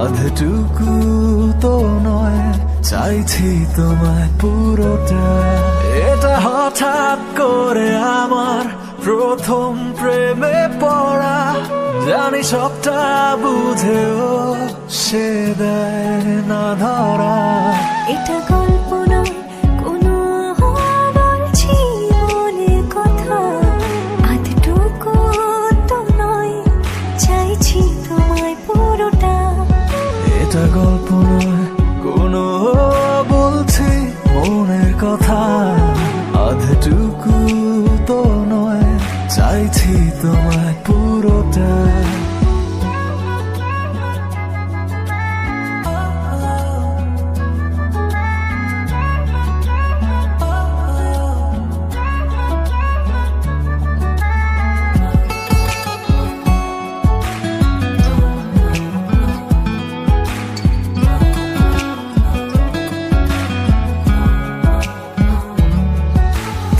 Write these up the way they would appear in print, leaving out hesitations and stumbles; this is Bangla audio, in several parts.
আধটুকু তো নয়, চাইছি তোমায় পুরোটা। এটা হঠাৎ করে আমার প্রথম প্রেমে পড়া, জানি সবটা বুঝেও সে দেয় না ধরা। এটা গল্প নয় কোনো, বলছি মনের কথা, আধটুকু তো নয়, চাইছি তোমায় পুরোটা। এটা গল্প নয় কোনো, বলছি মনের কথা, আধটুকু তো নয়, চাইছি তোমায় পুরোটা।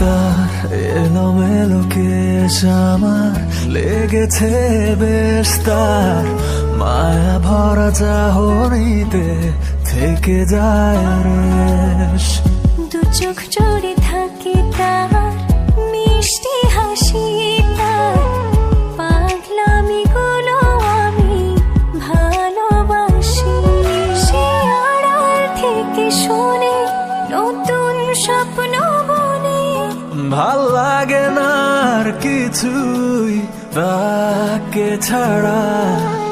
তার এলোমেলো কেশ আমার লেগেছে বেশ, তার মায়া ভরা চাহনিতে থেকে যায় রেশ। দু চোখ জোড়ে থাকে তার মিষ্টি হাসি, তার পাগলামি গুলো আমি ভালোবাসি। সে আড়াল থেকে শুনে নতুন স্বপ্ন বনে, ভাল লাগে না আর কিছুই তাকে ছাড়া।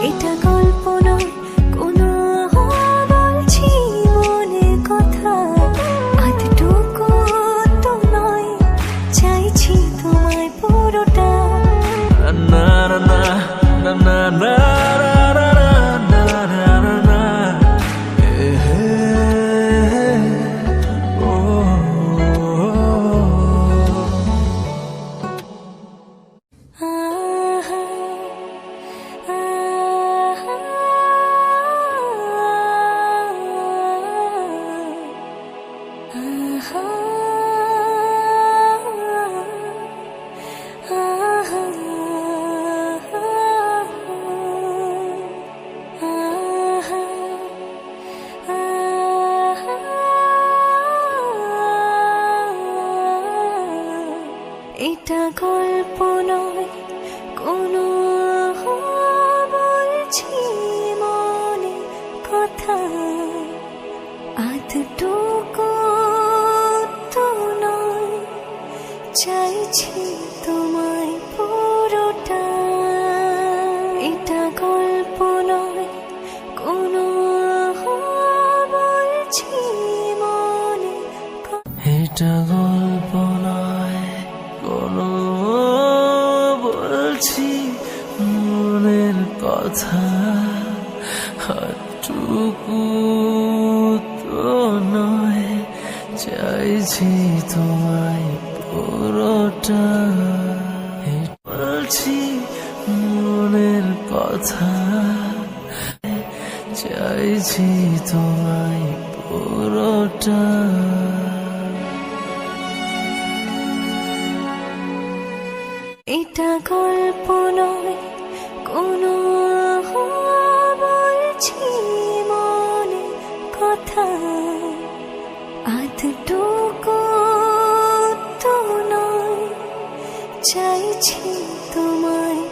এটা গল্প নয় কোনো, বলছি মনের কথা, আধটুকু তো নয়, চাইছি তোমায় পুরোটা। না না না না না না না না না না না, এহে, ও, আহা, আহা, আহা, এটা গল্প নয় কোনো, বলছি মনে কথা, আধটুকু তো নয়, চাইছি তোমায় পুরোটা। এটা গল্প নয় কোনো, বলছি মনে কথা। এটা গল্প নয় কোনো, বলছি মনের কথা, হাতটুকু তো নয়, চাইছি তোমায় পুরোটা। বলছি মনের কথা, চাইছি তোমায় পুরোটা। এটা গল্প নয় কোনো, বলছি মনে কথা, আধটুকু তো নয়, চাইছি তোমায়